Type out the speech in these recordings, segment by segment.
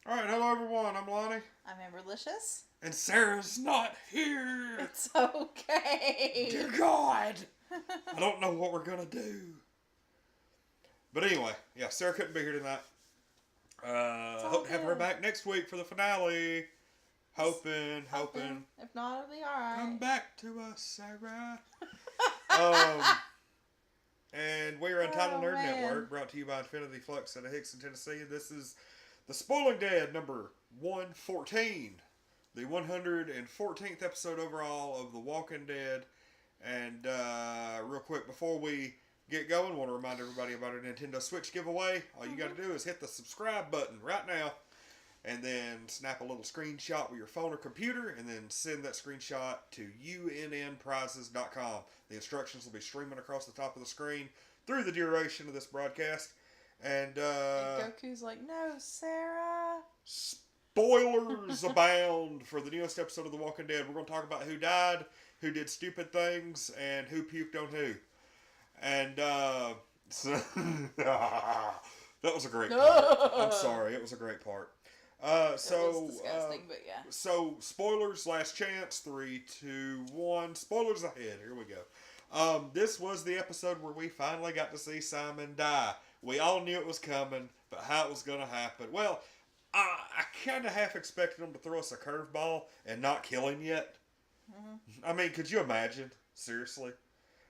Alright, hello everyone, I'm Lonnie. I'm Amberlicious. And Sarah's not here! It's okay. Dear God! I don't know what we're gonna do. But anyway, yeah, Sarah couldn't be here tonight. Hope to have her back next week for the finale. Hoping. If not, it'll be alright. Come back to us, Sarah. And we're Untitled Nerd Network, brought to you by Infinity Flux out of Hickson, Tennessee. This is The Spoiling Dead, number 114. The 114th episode overall of The Walking Dead. And real quick, before we get going, I want to remind everybody about our Nintendo Switch giveaway. All you got to do is hit the subscribe button right now. And then snap a little screenshot with your phone or computer, and then send that screenshot to unnprizes.com. The instructions will be streaming across the top of the screen through the duration of this broadcast. And Goku's like, no, Sarah. Spoilers abound for the newest episode of The Walking Dead. We're going to talk about who died, who did stupid things, and who puked on who. And so that was a great part. I'm sorry, it was a great part. It was disgusting, but yeah. So, spoilers, last chance, 3, 2, 1. Spoilers ahead. Here we go. This was the episode where we finally got to see Simon die. We all knew it was coming, but how it was going to happen. Well, I kind of half expected him to throw us a curveball and not kill him yet. Mm-hmm. I mean, could you imagine? Seriously.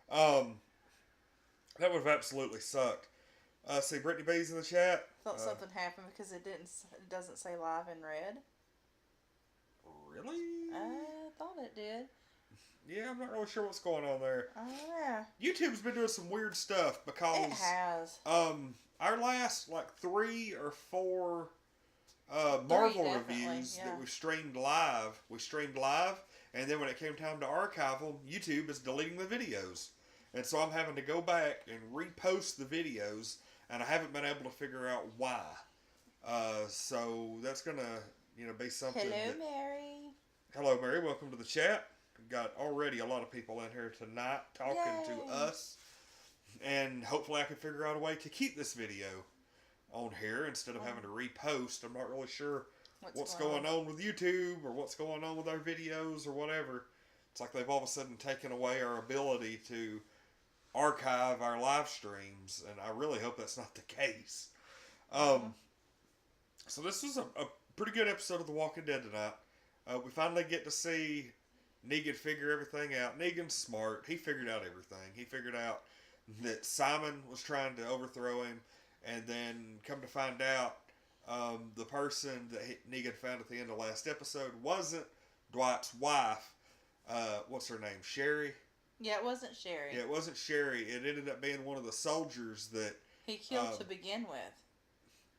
That would have absolutely sucked. See, Brittany B's in the chat. Thought something happened because it doesn't say live in red. Really? I thought it did. Yeah, I'm not really sure what's going on there. Oh yeah. YouTube's been doing some weird stuff because it has. Our last 3 or 4 Marvel reviews that we streamed live, and then when it came time to archive them, YouTube is deleting the videos, and so I'm having to go back and repost the videos. And I haven't been able to figure out why. So that's going to, be something. Hello, Mary. Hello, Mary. Welcome to the chat. We've got already a lot of people in here tonight talking to us. And hopefully I can figure out a way to keep this video on here instead of having to repost. I'm not really sure what's going on with YouTube or what's going on with our videos or whatever. It's like they've all of a sudden taken away our ability to archive our live streams, and I really hope that's not the case. So this was a pretty good episode of The Walking Dead tonight. We finally get to see Negan figure everything out. Negan's smart. He figured out everything. He figured out that Simon was trying to overthrow him, and then come to find out the person that Negan found at the end of last episode wasn't Dwight's wife. What's her name? Sherry? Yeah, it wasn't Sherry. Yeah, it wasn't Sherry. It ended up being one of the soldiers that he killed to begin with.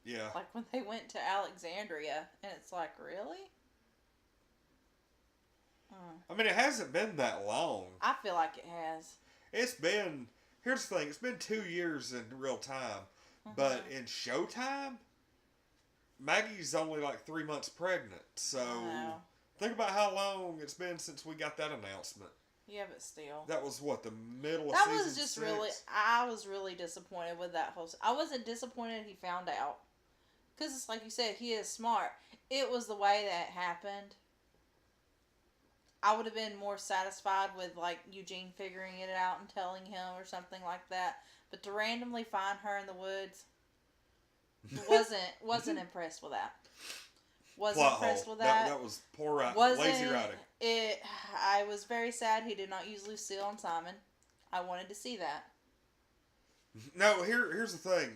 Yeah. Like when they went to Alexandria, and it's like, really? I mean, it hasn't been that long. I feel like it has. It's been, here's the thing, it's been 2 years in real time. But in Showtime, Maggie's only 3 months pregnant. So think about how long it's been since we got that announcement. Yeah, but still. That was the middle of that season was just 6? I was really disappointed with that whole. I wasn't disappointed he found out. Because it's like you said, he is smart. It was the way that happened. I would have been more satisfied with Eugene figuring it out and telling him or something like that. But to randomly find her in the woods, wasn't impressed with that. Wasn't impressed with that. That was poor lazy writing. I was very sad he did not use Lucille on Simon. I wanted to see that. No, here's the thing.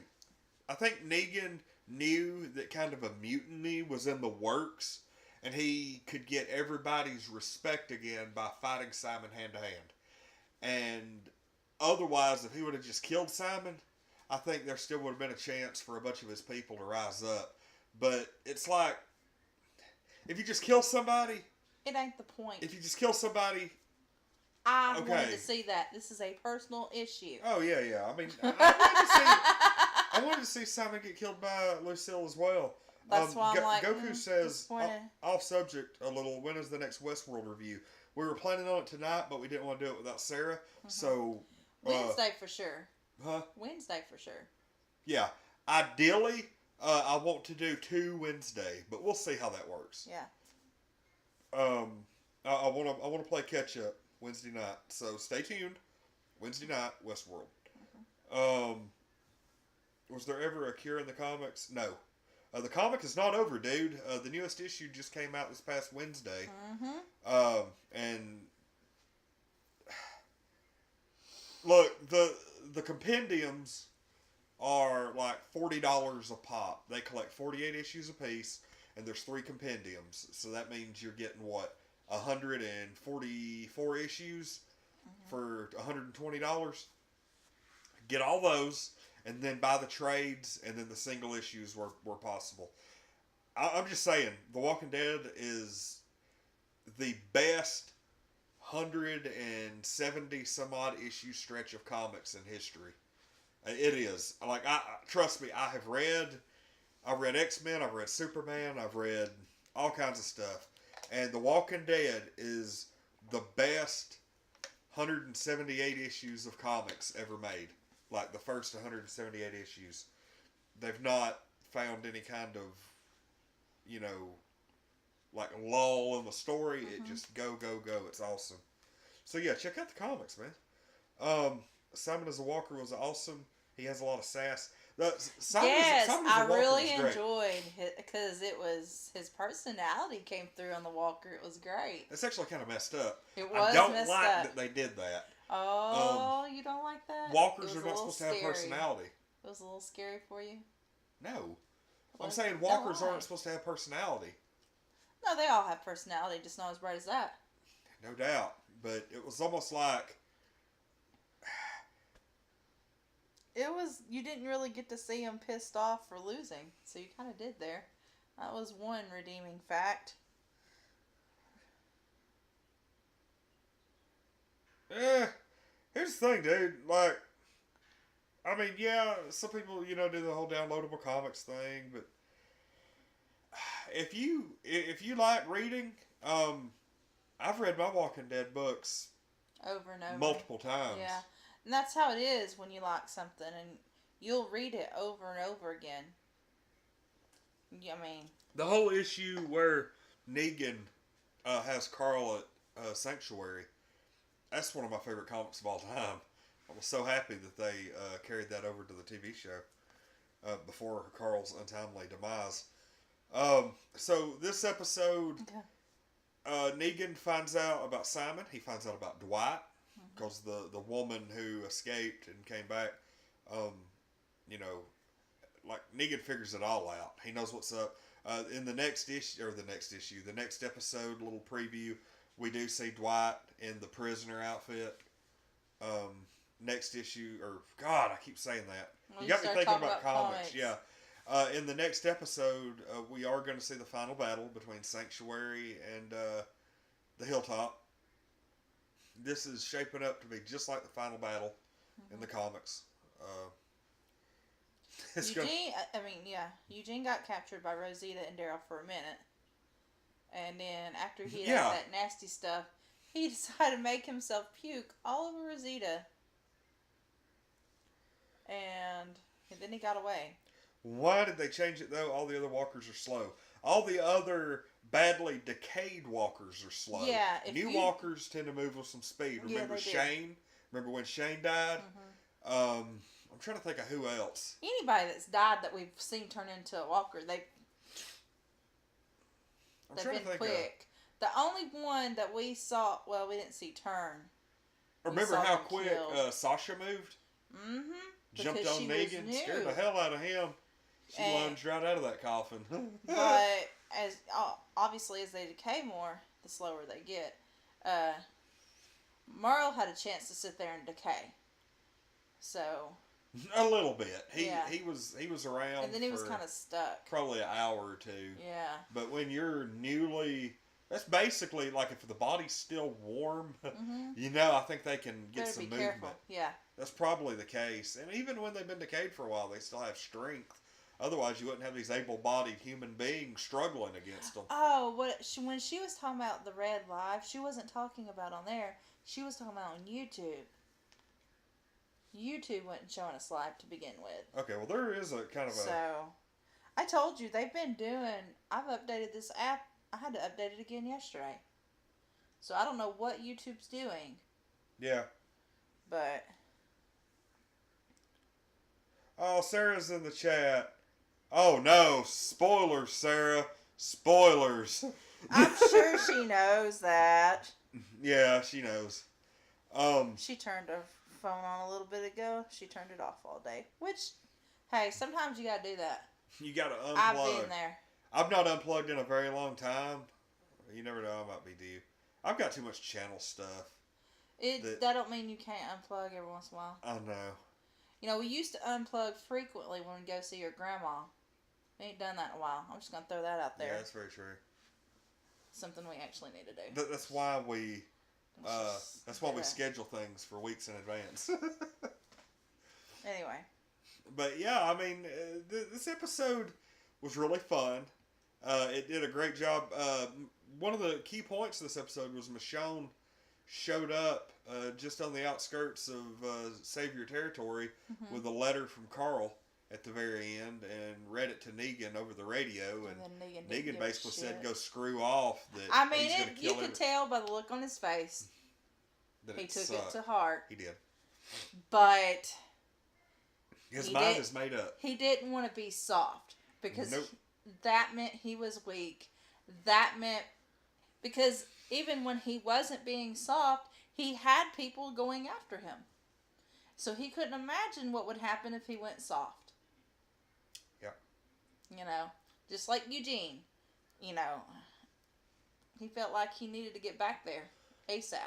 I think Negan knew that kind of a mutiny was in the works, and he could get everybody's respect again by fighting Simon hand to hand. And otherwise, if he would have just killed Simon, I think there still would have been a chance for a bunch of his people to rise up. But it's like, if you just kill somebody, it ain't the point. If you just kill somebody, I wanted to see that. This is a personal issue. Oh yeah. I mean, I wanted to see Simon get killed by Lucille as well. That's why I'm Goku says, off subject a little, when is the next Westworld review? We were planning on it tonight, but we didn't want to do it without Sarah. So Wednesday for sure. Huh? Wednesday for sure. Yeah. Ideally, I want to do 2 Wednesday, but we'll see how that works. Yeah. I want to play catch up Wednesday night, so stay tuned. Wednesday night, Westworld. Was there ever a cure in the comics? No. The comic is not over, dude. The newest issue just came out this past Wednesday. And look, the compendiums are like $40 a pop. They collect 48 issues a piece, and there's 3 compendiums. So that means you're getting what, 144 issues for $120. Get all those, and then buy the trades, and then the single issues were possible. I'm just saying, The Walking Dead is the best 170 some odd issue stretch of comics in history. It is. Like, trust me, I've read X-Men, I've read Superman, I've read all kinds of stuff. And The Walking Dead is the best 178 issues of comics ever made. Like, the first 178 issues. They've not found any kind of, like, lull in the story. It just go. It's awesome. So, yeah, check out the comics, man. Simon as a Walker was awesome. He has a lot of sass. Simon I really enjoyed it because it was his personality came through on the Walker. It was great. It's actually kind of messed up. It was I don't messed like up. that they did that. Oh, you don't like that? Walkers are not supposed to have personality. It was a little scary for you? No. I'm saying walkers aren't supposed to have personality. No, they all have personality, just not as bright as that. No doubt. But it was almost like... You didn't really get to see him pissed off for losing, so you kind of did there. That was one redeeming fact. Here's the thing, dude. Like, I mean, yeah, some people, do the whole downloadable comics thing, but if you like reading, I've read my Walking Dead books over and over, multiple times. Yeah, and that's how it is when you like something, and you'll read it over and over again. I mean, the whole issue where Negan has Carl at Sanctuary. That's one of my favorite comics of all time. I was so happy that they carried that over to the TV show before Carl's untimely demise. So this episode, Negan finds out about Simon. He finds out about Dwight because the woman who escaped and came back, like Negan figures it all out. He knows what's up. In the next episode, little preview, we do see Dwight in the prisoner outfit. Next issue, I keep saying that. Well, you got me thinking about comics. Yeah. In the next episode, we are going to see the final battle between Sanctuary and the Hilltop. This is shaping up to be just like the final battle in the comics. Eugene got captured by Rosita and Daryl for a minute. And then after he had that nasty stuff, he decided to make himself puke all over Rosita. And then he got away. Why did they change it, though? All the other walkers are slow. All the other badly decayed walkers are slow. Yeah. New walkers tend to move with some speed. Remember Shane? Remember when Shane died? I'm trying to think of who else. Anybody that's died that we've seen turn into a walker, they've been quick. The only one that we saw, we didn't see turn. Remember how quick Sasha moved? Mm-hmm. Jumped on Negan, scared the hell out of him. She lunged right out of that coffin. But obviously, as they decay more, the slower they get. Merle had a chance to sit there and decay. So a little bit. He was around, and then he was kind of stuck. Probably an hour or two. Yeah. But when you're that's basically like if the body's still warm. I think they can get some movement. Careful. Yeah. That's probably the case. And even when they've been decayed for a while, they still have strength. Otherwise, you wouldn't have these able-bodied human beings struggling against them. Oh, when she was talking about the Red Live, she wasn't talking about on there. She was talking about on YouTube. YouTube wasn't showing us live to begin with. Okay, well, there is a kind of So, I told you, they've been doing... I've updated this app. I had to update it again yesterday. So I don't know what YouTube's doing. Yeah. But... Oh, Sarah's in the chat. Oh, no. Spoilers, Sarah. Spoilers. I'm sure she knows that. Yeah, she knows. She turned her phone on a little bit ago. She turned it off all day. Which, hey, sometimes you gotta do that. You gotta unplug. I've been there. I've not unplugged in a very long time. You never know, I might be due. I've got too much channel stuff. That don't mean you can't unplug every once in a while. I know. You know, we used to unplug frequently when we go see your grandma. We ain't done that in a while. I'm just gonna throw that out there. Yeah, that's very true. Something we actually need to do. That's why we schedule things for weeks in advance. Anyway. But yeah, I mean, this episode was really fun. It did a great job. One of the key points of this episode was Michonne showed up just on the outskirts of Savior territory with a letter from Carl at the very end and read it to Negan over the radio. And Negan basically said, go screw off. I mean, you could tell by the look on his face. He took it to heart. He did. But... His mind is made up. He didn't want to be soft. Because nope. That meant he was weak. That meant... Because even when he wasn't being soft, he had people going after him. So he couldn't imagine what would happen if he went soft. Yeah. You know, just like Eugene. You know, he felt like he needed to get back there ASAP.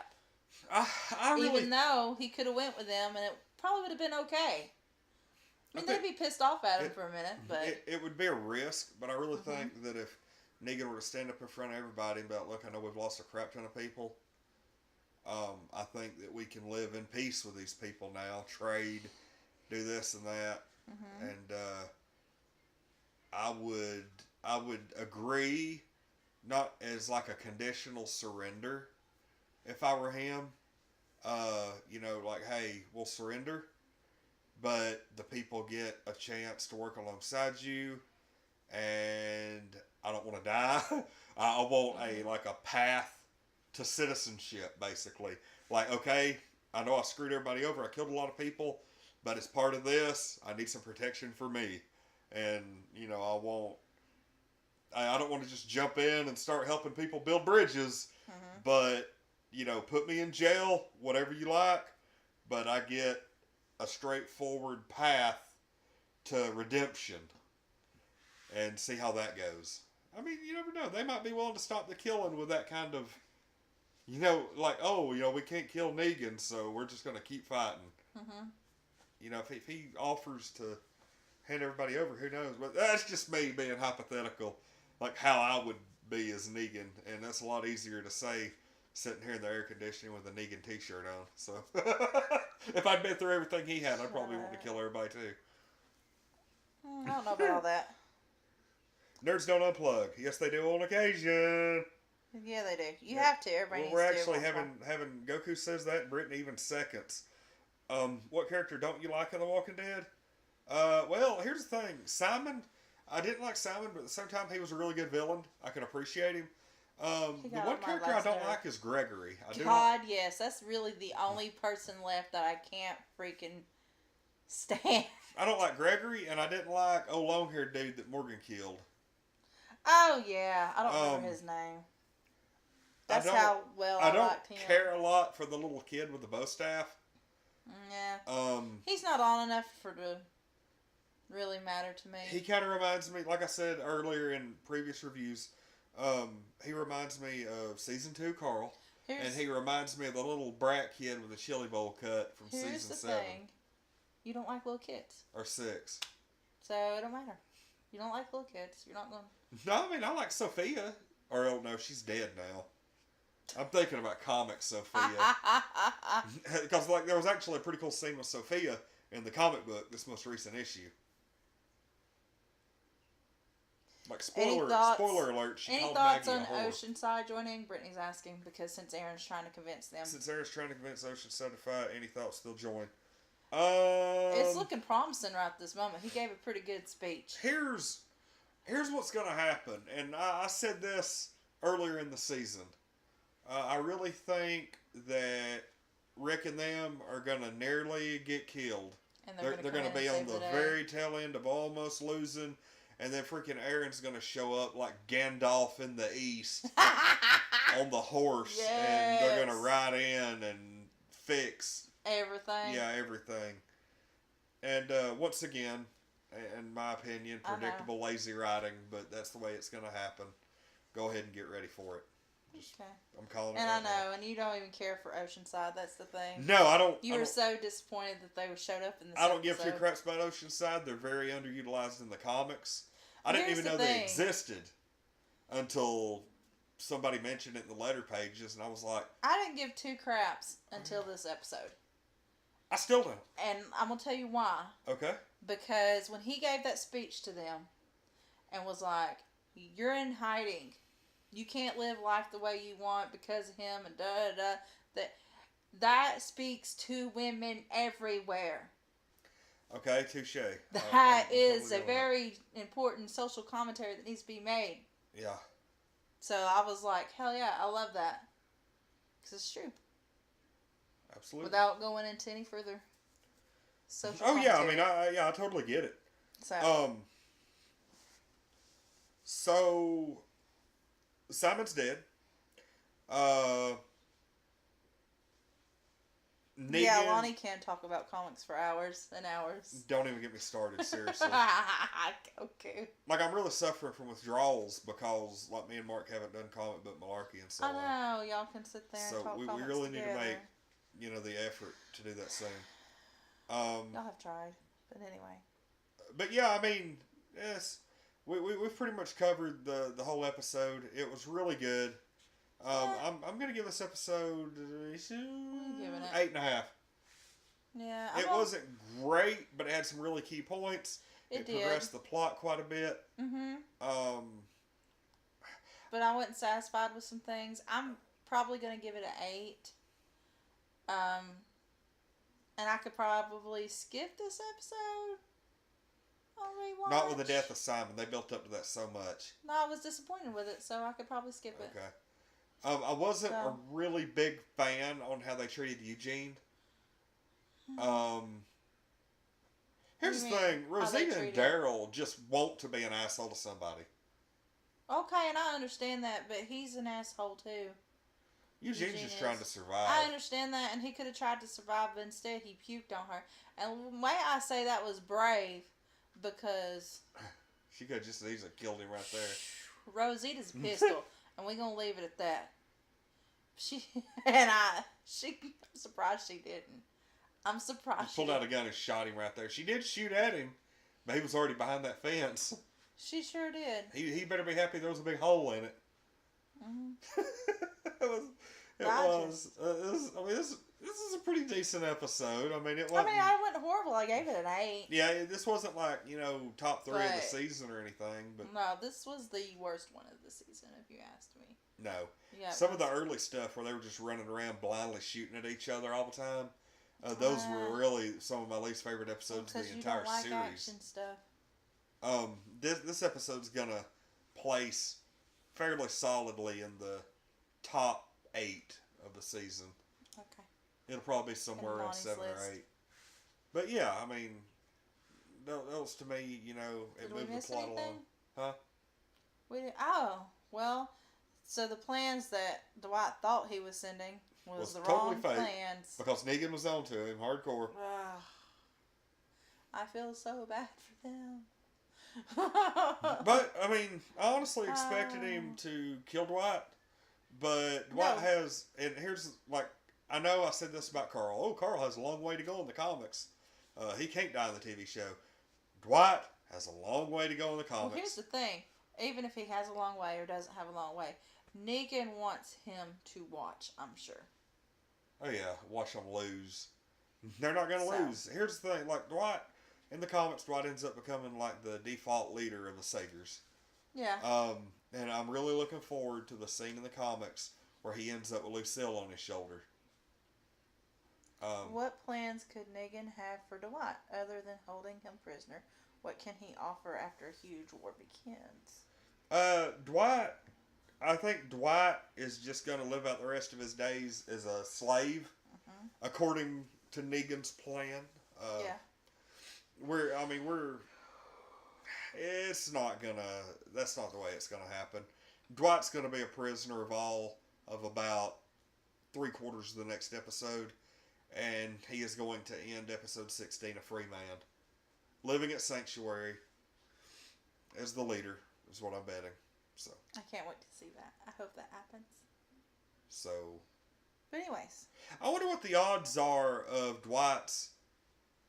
Even though he could have went with them and it probably would have been okay. I mean, they'd be pissed off at him for a minute, but... It would be a risk, but I really think that if Negan were to stand up in front of everybody and be like, look, I know we've lost a crap ton of people. I think that we can live in peace with these people now, trade, do this and that. And I would agree, not as like a conditional surrender if I were him. You know, like, hey, we'll surrender, but the people get a chance to work alongside you, and I don't want to die. I want a path to citizenship, basically. Like, okay, I know I screwed everybody over. I killed a lot of people, but as part of this, I need some protection for me. And, you know, I don't want to just jump in and start helping people build bridges, but, you know, put me in jail, whatever you like, but I get a straightforward path to redemption and see how that goes. I mean, you never know. They might be willing to stop the killing with that kind of, you know, like, oh, you know, we can't kill Negan, so we're just going to keep fighting. You know, if he offers to hand everybody over, who knows? But that's just me being hypothetical, like how I would be as Negan, and that's a lot easier to say sitting here in the air conditioning with a Negan t-shirt on. So, if I'd been through everything he had, I'd probably want to kill everybody too. I don't know about all that. Nerds don't unplug. Yes, they do on occasion. Yeah, they do. You have to. Everybody We're needs to. actually having Goku says that, and Brittany even seconds. What character don't you like in The Walking Dead? Well, here's the thing. Simon, I didn't like Simon, but at the same time, he was a really good villain. I can appreciate him. The one character I don't like is Gregory. Yes. That's really the only person left that I can't freaking stand. I don't like Gregory, and I didn't like long-haired dude that Morgan killed. Oh, yeah. I don't remember his name. That's how well I liked him. I don't care a lot for the little kid with the bow staff. Yeah. He's not on enough to really matter to me. He kind of reminds me, like I said earlier in previous reviews, he reminds me of Season 2 Carl. And he reminds me of the little brat kid with the chili bowl cut from Season 7. Here's the thing. You don't like little kids. Or 6. So it don't matter. You don't like little kids. You're not going to... No, I mean, I like Sophia. Or, oh no, she's dead now. I'm thinking about comic Sophia. Because like there was actually a pretty cool scene with Sophia in the comic book, this most recent issue. Like spoiler alert, she called Maggie a whore. Any thoughts on Oceanside joining? Brittany's asking because since Aaron's trying to convince them. Since Aaron's trying to convince Oceanside to fight, any thoughts they'll join? It's looking promising right this moment. He gave a pretty good speech. Here's Here's what's going to happen, and I said this earlier in the season. I really think that Rick and them are going to nearly get killed. And They're going to be on the very tail end of almost losing, and then freaking Aaron's going to show up like Gandalf in the East on the horse, and they're going to ride in and fix everything. Yeah, everything. And once again, in my opinion, predictable, lazy writing, but that's the way it's going to happen. Go ahead and get ready for it. Okay. I'm calling it. And right I know, now. and you don't even care for Oceanside. That's the thing. No, I don't. You were so disappointed that they showed up in this I don't episode. give two craps about Oceanside. They're very underutilized in the comics. I didn't even know they existed until somebody mentioned it in the letter pages, and I was like... I didn't give two craps until this episode. I still don't. And I'm going to tell you why. Okay. Because when he gave that speech to them and was like, you're in hiding. You can't live life the way you want because of him and that speaks to women everywhere. Okay, touche. That is a very important social commentary that needs to be made. Yeah. So I was like, hell yeah, I love that. Because it's true. Absolutely. Without going into any further social commentary. Yeah, I mean, I totally get it. So Simon's dead. Negan, yeah, Lonnie can talk about comics for hours and hours. Don't even get me started, seriously. Okay. Like, I'm really suffering from withdrawals because, like, me and Mark haven't done comic book malarkey and so on. I know, y'all can sit there and talk we comics really together. need to make, the effort to do that soon. Y'all have tried, but anyway. But yeah, I mean, yes, we've pretty much covered the whole episode. It was really good. I'm gonna give this episode 8.5. Yeah, it wasn't great, but it had some really key points. It progressed the plot quite a bit. Mm-hmm. But I wasn't satisfied with some things. I'm probably gonna give it an 8. And I could probably skip this episode. Not with the death of Simon. They built up to that so much. No, I was disappointed with it, so I could probably skip it. Okay. I wasn't a really big fan on how they treated Eugene. Here's the thing. Rosita and Daryl just want to be an asshole to somebody. Okay, and I understand that, but he's an asshole too. Eugene's just trying to survive. I understand that, and he could have tried to survive, but instead he puked on her. And the way I say that was brave, because... She could have just easily killed him right there. Rosita's a pistol, and we're going to leave it at that. I'm surprised she didn't. I'm surprised she pulled out a gun and shot him right there. She did shoot at him, but he was already behind that fence. She sure did. He better be happy there was a big hole in it. Mm-hmm. It was. This is a pretty decent episode. I mean, it wasn't. I wasn't horrible. I gave it an 8. Yeah, this wasn't like, top 3 of the season or anything. But no, this was the worst one of the season, if you asked me. No. Yeah, some of the early stuff where they were just running around blindly shooting at each other all the time. Those were really some of my least favorite episodes of the entire series. Action stuff. This episode's gonna place fairly solidly in the top 8 of the season. Okay. It'll probably be somewhere around 7 or 8. But yeah, I mean, that was to me, it moved the plot along. Huh? Well, so the plans that Dwight thought he was sending was the totally wrong fake, plans. because Negan was on to him hardcore. I feel so bad for them. But, I mean, I honestly expected him to kill Dwight. But Dwight has, and here's, I know I said this about Carl. Oh, Carl has a long way to go in the comics. He can't die in the TV show. Dwight has a long way to go in the comics. Well, here's the thing. Even if he has a long way or doesn't have a long way, Negan wants him to watch, I'm sure. Oh, yeah. Watch them lose. They're not going to lose. Here's the thing. Dwight, in the comics, Dwight ends up becoming, the default leader of the Saviors. Yeah. And I'm really looking forward to the scene in the comics where he ends up with Lucille on his shoulder. What plans could Negan have for Dwight other than holding him prisoner What can he offer after a huge war begins? Dwight. I think Dwight is just going to live out the rest of his days as a slave, according to Negan's plan. Yeah. It's not gonna. That's not the way it's gonna happen. Dwight's gonna be a prisoner of about 3/4 of the next episode, and he is going to end episode 16 a free man, living at Sanctuary as the leader. Is what I'm betting. So I can't wait to see that. I hope that happens. So. But anyways. I wonder what the odds are of Dwight's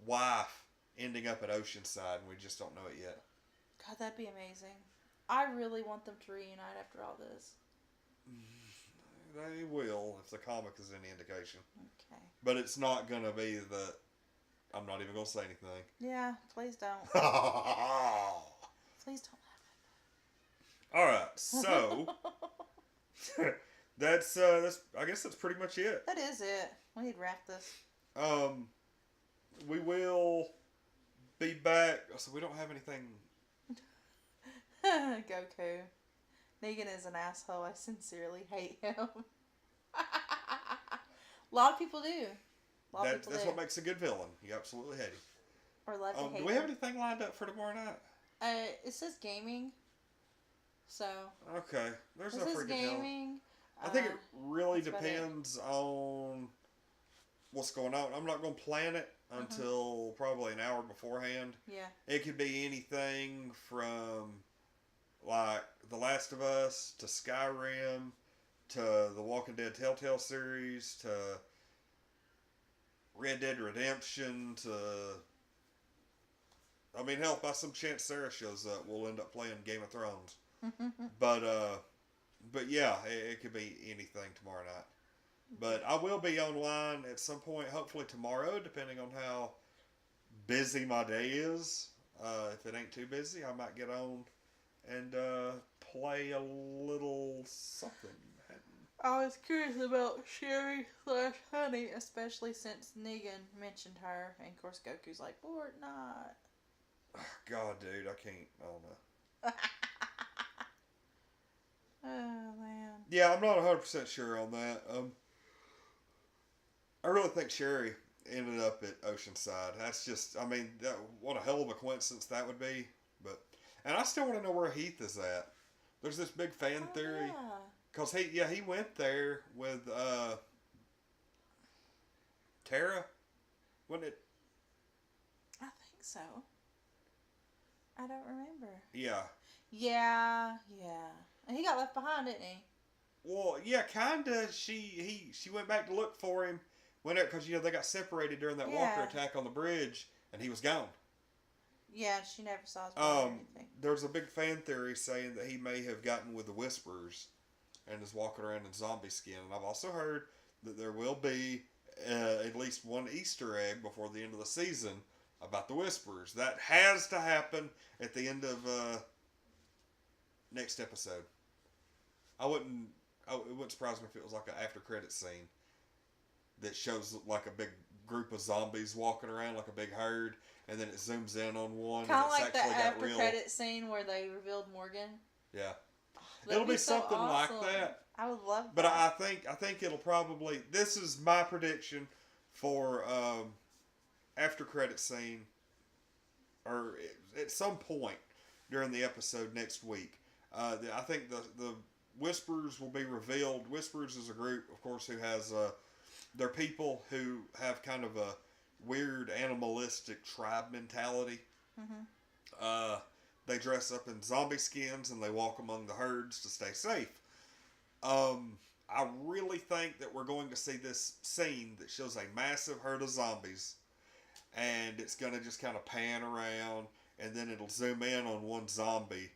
wife ending up at Oceanside, and we just don't know it yet. God, that'd be amazing. I really want them to reunite after all this. They will, if the comic is any indication. Okay. But it's not going to be the... I'm not even going to say anything. Yeah, please don't. Please don't laugh. Alright, so... that's I guess that's pretty much it. That is it. We need to wrap this. We will be back. So we don't have anything. Goku. Negan is an asshole. I sincerely hate him. A lot of people do. That's what makes a good villain. You absolutely hate him. Or love to hate him. Do we have anything lined up for tomorrow night? It says gaming. So. Okay. There's no freaking gaming. I think it really depends on what's going on. I'm not going to plan it until probably an hour beforehand. Yeah. It could be anything from like The Last of Us to Skyrim to the Walking Dead Telltale series to Red Dead Redemption to... I mean, hell, by some chance Sarah shows up, we'll end up playing Game of Thrones. But yeah, it could be anything tomorrow night. But I will be online at some point, hopefully tomorrow, depending on how busy my day is. If it ain't too busy, I might get on and play a little something. I was curious about Sherry/Honey, especially since Negan mentioned her. And of course, Goku's like, Fortnite. God, dude, I don't know. Oh, man. Yeah, I'm not 100% sure on that. I really think Sherry ended up at Oceanside. That's just, I mean, what a hell of a coincidence that would be. And I still want to know where Heath is at. There's this big fan theory. Because he went there with Tara, wasn't it? I think so. I don't remember. Yeah. Yeah. And he got left behind, didn't he? Well, yeah, kinda. She went back to look for him because they got separated during that walker attack on the bridge, and he was gone. Yeah, she never saw his body or anything. There's a big fan theory saying that he may have gotten with the Whisperers and is walking around in zombie skin. And I've also heard that there will be at least one Easter egg before the end of the season about the Whisperers. That has to happen at the end of next episode. It wouldn't surprise me if it was like an after credit scene that shows like a big group of zombies walking around like a big herd, and then it zooms in on one. Kind of like the after credit scene where they revealed Morgan. Yeah. That'd It'll be so something awesome. like that. I would love that. But I think it'll probably... This is my prediction for after credit scene, or at some point during the episode next week. I think the Whisperers will be revealed. Whisperers is a group, of course, who has... they're people who have kind of a weird animalistic tribe mentality. Mm-hmm. They dress up in zombie skins and they walk among the herds to stay safe. I really think that we're going to see this scene that shows a massive herd of zombies, and it's going to just kind of pan around, and then it'll zoom in on one zombie,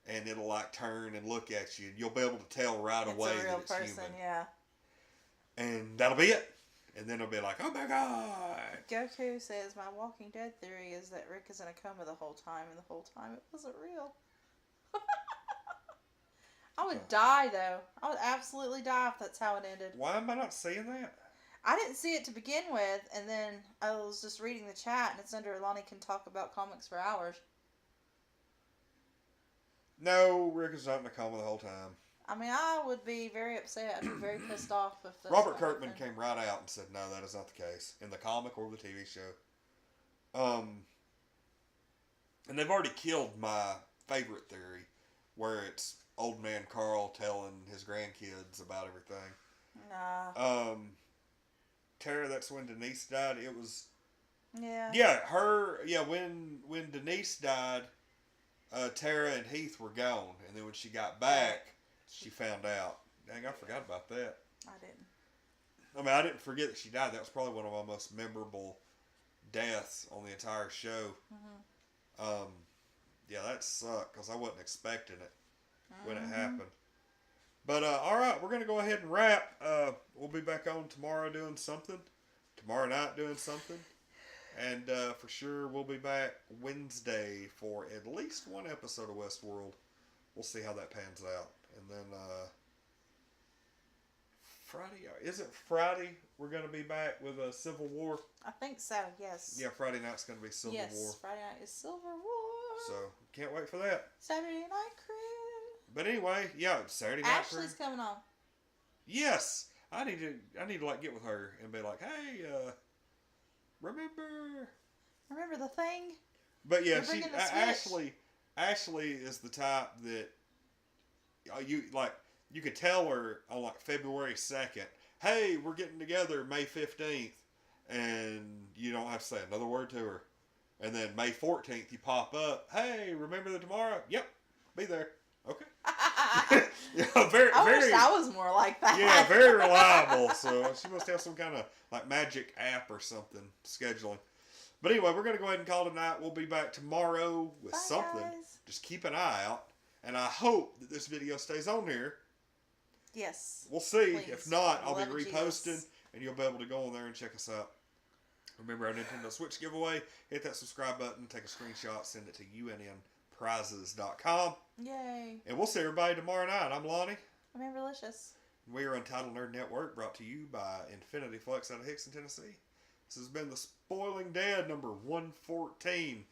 and it'll like turn and look at you, and you'll be able to tell right away that it's human. Yeah. And that'll be it. And then it'll be like, oh my god. Goku says, my Walking Dead theory is that Rick is in a coma the whole time, and the whole time it wasn't real. I would die, though. I would absolutely die if that's how it ended. Why am I not seeing that? I didn't see it to begin with, and then I was just reading the chat, and it's under Lonnie Can Talk About Comics for Hours. No, Rick is not in a coma the whole time. I mean, I would be very upset. I'd be very pissed off if that's Robert what Kirkman happened. came right out and said, no, that is not the case in the comic or the TV show. And they've already killed my favorite theory, where it's old man Carl telling his grandkids about everything. Nah. Tara, that's when Denise died. It was Yeah. when Denise died, Tara and Heath were gone, and then when she got back, she found out. Dang, I forgot about that. I didn't. I mean, I didn't forget that she died. That was probably one of my most memorable deaths on the entire show. Mm-hmm. Yeah, that sucked because I wasn't expecting it when it Mm-hmm. happened. But all right, we're gonna go ahead and wrap. We'll be back on tomorrow doing something. Tomorrow night doing something. And for sure, we'll be back Wednesday for at least one episode of Westworld. We'll see how that pans out. And then Friday, is it Friday? We're going to be back with a Civil War. I think so, yes. Yeah, Friday night's going to be Civil War. Yes, Friday night is Civil War. So, can't wait for that. Saturday Night Crew. But anyway, yeah, Saturday Night Crew. Ashley's coming on. Yes! I need to like get with her and be like, hey, remember the thing? But yeah, You're bringing the Switch. Ashley is the type that you could tell her on like February 2nd, hey, we're getting together May 15th, and you don't have to say another word to her. And then May 14th, you pop up, hey, remember the tomorrow? Yep, be there. Okay. Yeah, I wish I was more like that. Yeah, very reliable. So she must have some kind of like magic app or something scheduling. But anyway, we're going to go ahead and call it a night. We'll be back tomorrow with Bye, something. guys. Just keep an eye out. And I hope that this video stays on here. Yes. We'll see. Please. If not, I'll be Love reposting. Jesus. And you'll be able to go on there and check us out. Remember our Nintendo Switch giveaway. Hit that subscribe button. Take a screenshot. Send it to unnprizes.com. Yay. And we'll see everybody tomorrow night. I'm Lonnie. I'm Amberlicious. We are Untitled Nerd Network, brought to you by Infinity Flux out of Hickson, Tennessee. This has been the Spoiling Dad number 114.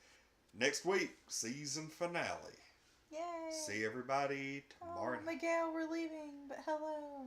Next week, season finale. Yay. See everybody tomorrow Oh, night. Miguel, we're leaving, but hello.